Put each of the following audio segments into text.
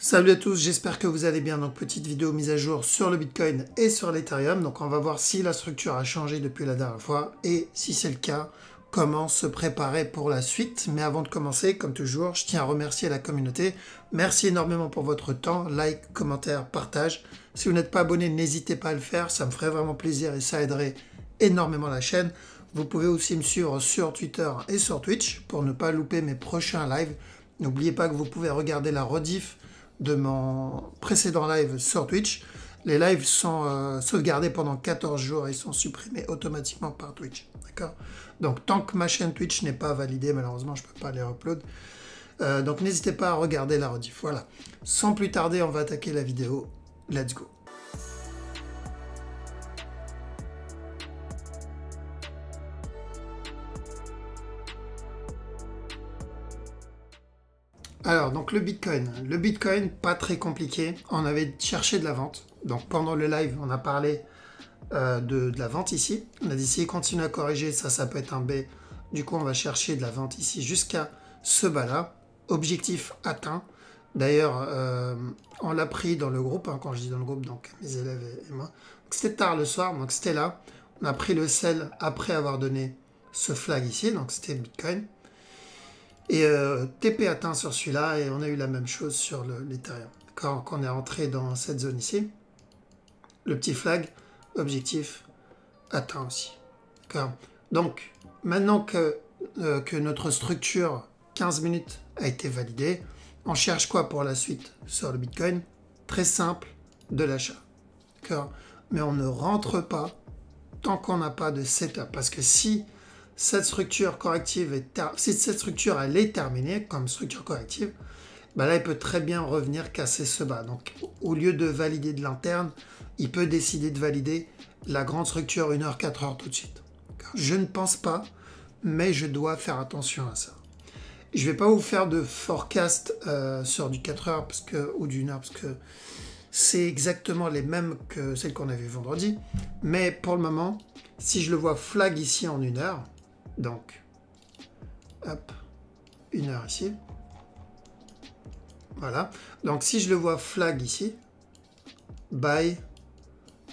Salut à tous, j'espère que vous allez bien. Donc petite vidéo mise à jour sur le Bitcoin et sur l'Ethereum. Donc on va voir si la structure a changé depuis la dernière fois et si c'est le cas, comment se préparer pour la suite. Mais avant de commencer, comme toujours, je tiens à remercier la communauté. Merci énormément pour votre temps, like, commentaire, partage. Si vous n'êtes pas abonné, n'hésitez pas à le faire, ça me ferait vraiment plaisir et ça aiderait énormément la chaîne. Vous pouvez aussi me suivre sur Twitter et sur Twitch pour ne pas louper mes prochains lives. N'oubliez pas que vous pouvez regarder la rediff de mon précédent live sur Twitch. Les lives sont sauvegardés pendant 14 jours et sont supprimés automatiquement par Twitch. D'accord? Donc tant que ma chaîne Twitch n'est pas validée, malheureusement je ne peux pas les upload. Donc n'hésitez pas à regarder la rediff. Voilà. Sans plus tarder, on va attaquer la vidéo. Let's go. Alors, donc le Bitcoin, pas très compliqué. On avait cherché de la vente. Donc pendant le live, on a parlé de la vente ici. On a dit s'il continue à corriger, ça peut être un B. Du coup, on va chercher de la vente ici jusqu'à ce bas-là. Objectif atteint. D'ailleurs, on l'a pris dans le groupe, hein, quand je dis dans le groupe, donc mes élèves et moi. C'était tard le soir, donc c'était là. On a pris le sell après avoir donné ce flag ici, donc c'était Bitcoin. Et TP atteint sur celui-là et on a eu la même chose sur l'Ethereum. Quand on est rentré dans cette zone ici, le petit flag, objectif atteint aussi. Donc, maintenant que notre structure 15 minutes a été validée, on cherche quoi pour la suite sur le Bitcoin? Très simple, de l'achat. Mais on ne rentre pas tant qu'on n'a pas de setup. Parce que si cette structure corrective si cette structure elle est terminée comme structure corrective, bah là il peut très bien revenir casser ce bas. Donc au lieu de valider de l'interne, il peut décider de valider la grande structure 1 heure, 4 heures tout de suite. Je ne pense pas, mais je dois faire attention à ça. Je ne vais pas vous faire de forecast sur du 4 heures ou du 1 heure, parce que c'est exactement les mêmes que celles qu'on a vues vendredi. Mais pour le moment, si je le vois flag ici en 1 heure, donc, hop, 1 heure ici. Voilà. Donc, si je le vois flag ici, buy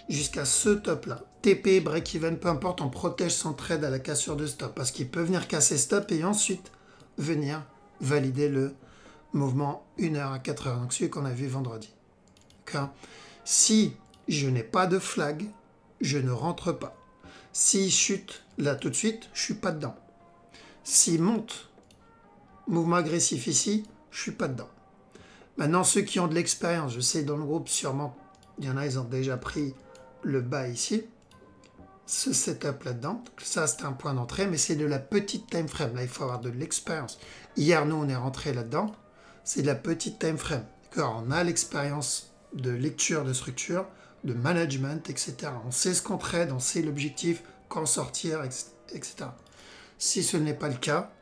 jusqu'à ce top-là. TP, break-even, peu importe, on protège son trade à la cassure de stop parce qu'il peut venir casser stop et ensuite venir valider le mouvement 1 heure à 4 heures. Donc, celui qu'on a vu vendredi. Si je n'ai pas de flag, je ne rentre pas. S'il chute là tout de suite, je ne suis pas dedans. S'il monte, mouvement agressif ici, je ne suis pas dedans. Maintenant, ceux qui ont de l'expérience, je sais dans le groupe sûrement, il y en a, ils ont déjà pris le bas ici, ce setup là-dedans. Ça, c'est un point d'entrée, mais c'est de la petite time frame. Là, il faut avoir de l'expérience. Hier, nous, on est rentré là-dedans. C'est de la petite time frame. On a l'expérience de lecture de structure, de management, etc. On sait ce qu'on trade, on sait l'objectif, quand sortir, etc. Si ce n'est pas le cas,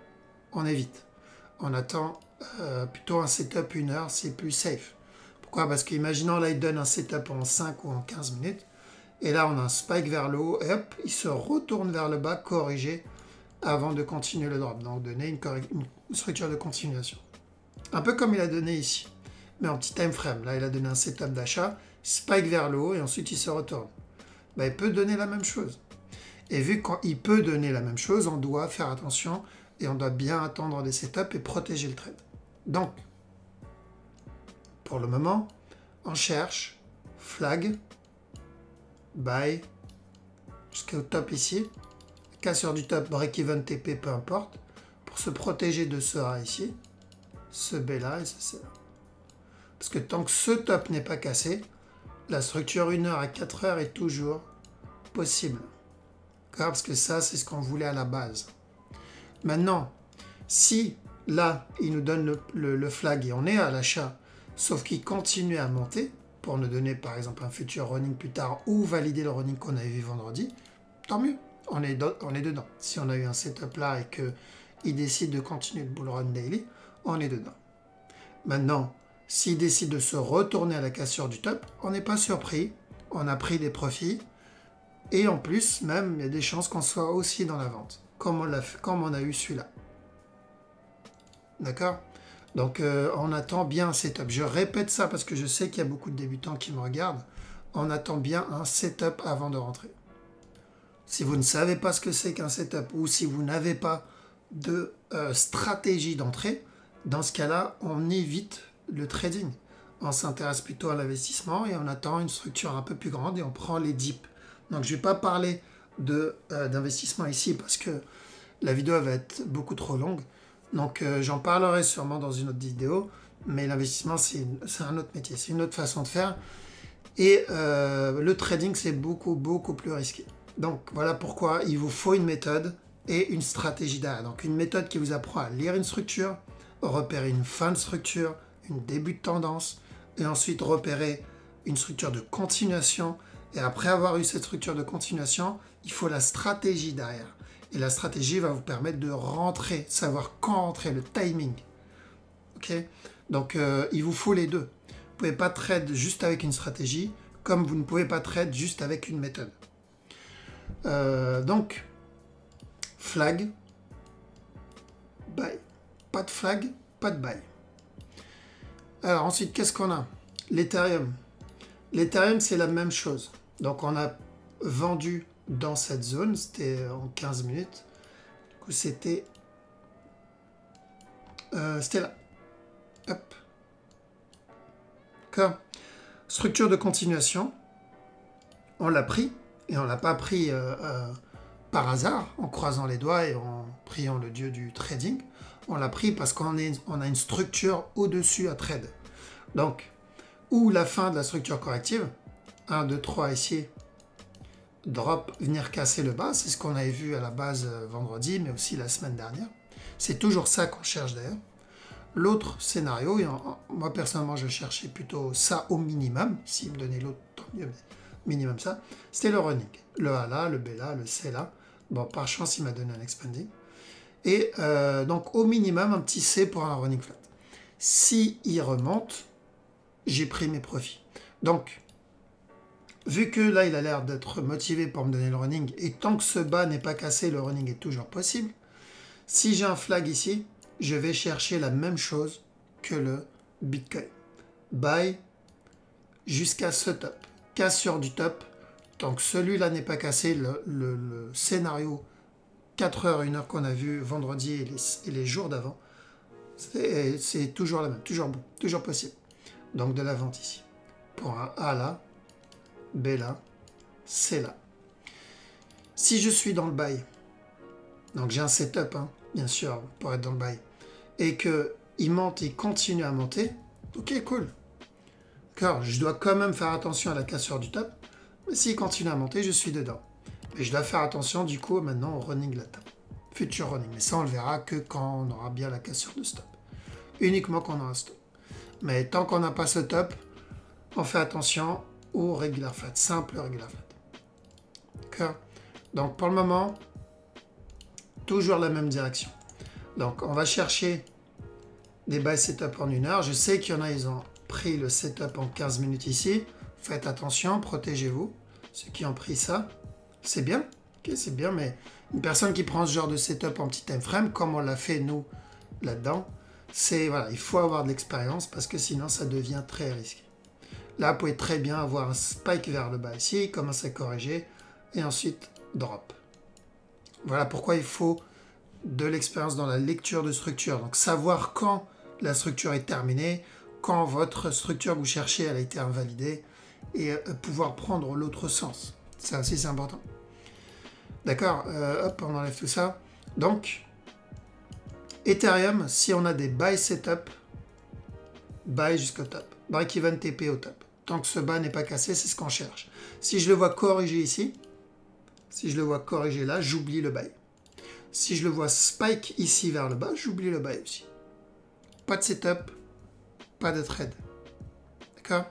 on évite. On attend plutôt un setup 1 heure, c'est plus safe. Pourquoi? Parce qu'imaginons là, il donne un setup en 5 ou en 15 minutes, et là, on a un spike vers le haut, et hop, il se retourne vers le bas, corrigé, avant de continuer le drop. Donc, donner une structure de continuation. Un peu comme il a donné ici, mais en petit time frame. Là, il a donné un setup d'achat, spike vers le haut et ensuite il se retourne. Ben, il peut donner la même chose. Et vu qu'il peut donner la même chose, on doit faire attention et on doit bien attendre des setups et protéger le trade. Donc, pour le moment, on cherche flag, buy, jusqu'au top ici, cassure du top, break-even, TP, peu importe, pour se protéger de ce A ici, ce B là et ce C là. Parce que tant que ce top n'est pas cassé, la structure 1 heure à 4 heures est toujours possible. Parce que ça, c'est ce qu'on voulait à la base. Maintenant, si là, il nous donne le flag et on est à l'achat, sauf qu'il continue à monter, pour nous donner par exemple un futur running plus tard ou valider le running qu'on avait vu vendredi, tant mieux, on est dedans. Si on a eu un setup là et qu'il décide de continuer le bull run daily, on est dedans. Maintenant, s'il décide de se retourner à la cassure du top, on n'est pas surpris, on a pris des profits, et en plus, même, il y a des chances qu'on soit aussi dans la vente, comme on a eu celui-là. D'accord? Donc on attend bien un setup. Je répète ça parce que je sais qu'il y a beaucoup de débutants qui me regardent. On attend bien un setup avant de rentrer. Si vous ne savez pas ce que c'est qu'un setup ou si vous n'avez pas de stratégie d'entrée, dans ce cas-là, on évite le trading. On s'intéresse plutôt à l'investissement et on attend une structure un peu plus grande et on prend les dips. Donc je ne vais pas parler d'investissement ici parce que la vidéo va être beaucoup trop longue. Donc j'en parlerai sûrement dans une autre vidéo, mais l'investissement c'est un autre métier, c'est une autre façon de faire. Et le trading c'est beaucoup plus risqué. Donc voilà pourquoi il vous faut une méthode et une stratégie derrière. Donc une méthode qui vous apprend à lire une structure, repérer une fin de structure, une début de tendance, et ensuite repérer une structure de continuation. Et après avoir eu cette structure de continuation, il faut la stratégie derrière. Et la stratégie va vous permettre de rentrer, savoir quand rentrer, le timing. Ok? Donc il vous faut les deux. Vous ne pouvez pas trade juste avec une stratégie, comme vous ne pouvez pas trade juste avec une méthode. Donc, flag, buy. Pas de flag, pas de buy. Alors ensuite, qu'est-ce qu'on a? L'Ethereum. L'Ethereum, c'est la même chose. Donc on a vendu dans cette zone, c'était en 15 minutes. Du coup, c'était là. Hop. D'accord. Structure de continuation. On l'a pris. Et on ne l'a pas pris par hasard, en croisant les doigts et en priant le dieu du trading. On l'a pris parce qu'on a une structure au-dessus à trade. Donc, ou la fin de la structure corrective, 1, 2, 3 ici, drop, venir casser le bas, c'est ce qu'on avait vu à la base vendredi, mais aussi la semaine dernière. C'est toujours ça qu'on cherche d'ailleurs. L'autre scénario, et moi personnellement je cherchais plutôt ça au minimum, s'il me donnait l'autre, tant mieux, mais minimum ça, c'était le running. Le A là, le B là, le C là. Bon, par chance, il m'a donné un expanding. Et donc, au minimum, un petit C pour un running flat. Si il remonte, j'ai pris mes profits. Donc, vu que là, il a l'air d'être motivé pour me donner le running, et tant que ce bas n'est pas cassé, le running est toujours possible. Si j'ai un flag ici, je vais chercher la même chose que le Bitcoin. Buy jusqu'à ce top. Cassure du top. Tant que celui-là n'est pas cassé, le scénario 4 heures, 1 heure qu'on a vu vendredi et les jours d'avant, c'est toujours la même, toujours bon, toujours possible. Donc de la vente ici. Pour un A là, B là, C là. Si je suis dans le buy, donc j'ai un setup, hein, bien sûr, pour être dans le buy, et qu'il monte, il continue à monter, ok, cool. D'accord, je dois quand même faire attention à la cassure du top, mais s'il continue à monter, je suis dedans. Et je dois faire attention du coup maintenant au running de la table. Futur running. Mais ça on le verra que quand on aura bien la cassure de stop. Uniquement quand on aura un stop. Mais tant qu'on n'a pas ce top, on fait attention au regular flat. Simple regular flat. D'accord. Donc pour le moment, toujours la même direction. Donc on va chercher des buy setup en 1 heure. Je sais qu'il y en a, ils ont pris le setup en 15 minutes ici. Faites attention, protégez-vous. Ceux qui ont pris ça, c'est bien. Ok, c'est bien, mais une personne qui prend ce genre de setup en petit time frame, comme on l'a fait nous là-dedans, c'est voilà, il faut avoir de l'expérience parce que sinon ça devient très risqué. Là, vous pouvez très bien avoir un spike vers le bas ici, commencer à corriger et ensuite drop. Voilà pourquoi il faut de l'expérience dans la lecture de structure. Donc savoir quand la structure est terminée, quand votre structure que vous cherchez elle a été invalidée et pouvoir prendre l'autre sens. Ça aussi c'est important. D'accord, hop, on enlève tout ça. Donc, Ethereum, si on a des buy setup, buy jusqu'au top. Break-even TP au top. Tant que ce bas n'est pas cassé, c'est ce qu'on cherche. Si je le vois corriger ici, si je le vois corriger là, j'oublie le buy. Si je le vois spike ici vers le bas, j'oublie le buy aussi. Pas de setup, pas de trade. D'accord?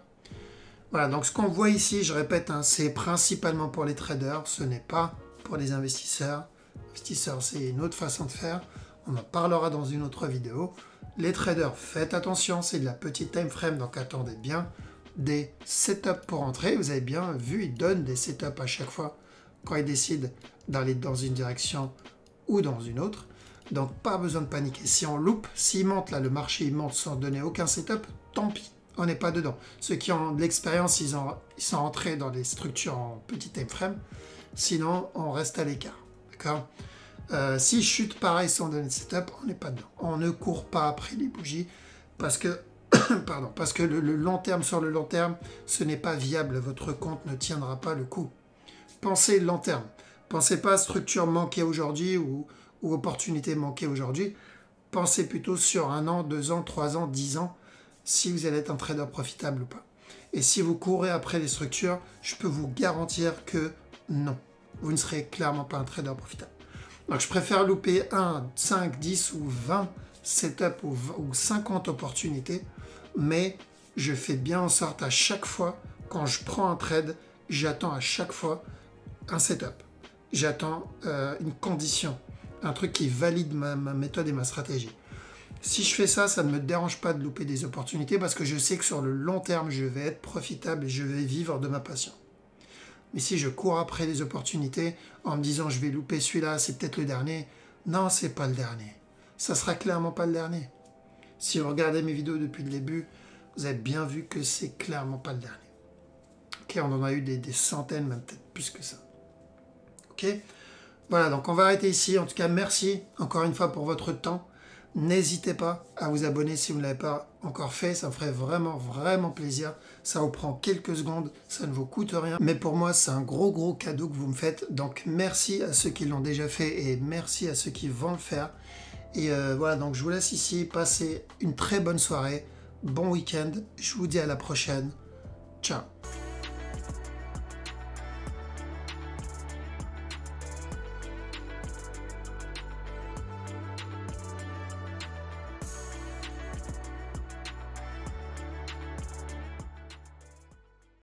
Voilà, donc ce qu'on voit ici, je répète, hein, c'est principalement pour les traders, ce n'est pas pour les investisseurs. Investisseurs, c'est une autre façon de faire. On en parlera dans une autre vidéo. Les traders, faites attention, c'est de la petite time frame, donc attendez bien des setups pour entrer. Vous avez bien vu, ils donnent des setups à chaque fois quand ils décident d'aller dans une direction ou dans une autre. Donc pas besoin de paniquer. Si on loupe, s'il monte là, le marché il monte sans donner aucun setup, tant pis, on n'est pas dedans. Ceux qui ont de l'expérience, ils sont rentrés dans des structures en petit time frame. Sinon, on reste à l'écart. D'accord? Si chute pareil sans donner de setup, on n'est pas dedans. On ne court pas après les bougies parce que, pardon, parce que le long terme sur le long terme, ce n'est pas viable. Votre compte ne tiendra pas le coup. Pensez long terme. Pensez pas à structure manquée aujourd'hui ou opportunité manquée aujourd'hui. Pensez plutôt sur 1 an, 2 ans, 3 ans, 10 ans, si vous allez être un trader profitable ou pas. Et si vous courez après les structures, je peux vous garantir que non, vous ne serez clairement pas un trader profitable. Donc je préfère louper 1, 5, 10 ou 20 setups ou 50 opportunités, mais je fais bien en sorte à chaque fois, quand je prends un trade, j'attends à chaque fois un setup. J'attends une condition, un truc qui valide ma méthode et ma stratégie. Si je fais ça, ça ne me dérange pas de louper des opportunités parce que je sais que sur le long terme, je vais être profitable et je vais vivre de ma passion. Mais si je cours après les opportunités en me disant je vais louper celui-là, c'est peut-être le dernier, non, c'est pas le dernier. Ça sera clairement pas le dernier. Si vous regardez mes vidéos depuis le début, vous avez bien vu que c'est clairement pas le dernier. Ok, on en a eu des centaines, même peut-être plus que ça. Ok, voilà, donc on va arrêter ici. En tout cas, merci encore une fois pour votre temps. N'hésitez pas à vous abonner si vous ne l'avez pas encore fait. Ça me ferait vraiment, vraiment plaisir. Ça vous prend quelques secondes. Ça ne vous coûte rien. Mais pour moi, c'est un gros cadeau que vous me faites. Donc, merci à ceux qui l'ont déjà fait et merci à ceux qui vont le faire. Et voilà, donc je vous laisse ici. Passez une très bonne soirée. Bon week-end. Je vous dis à la prochaine. Ciao.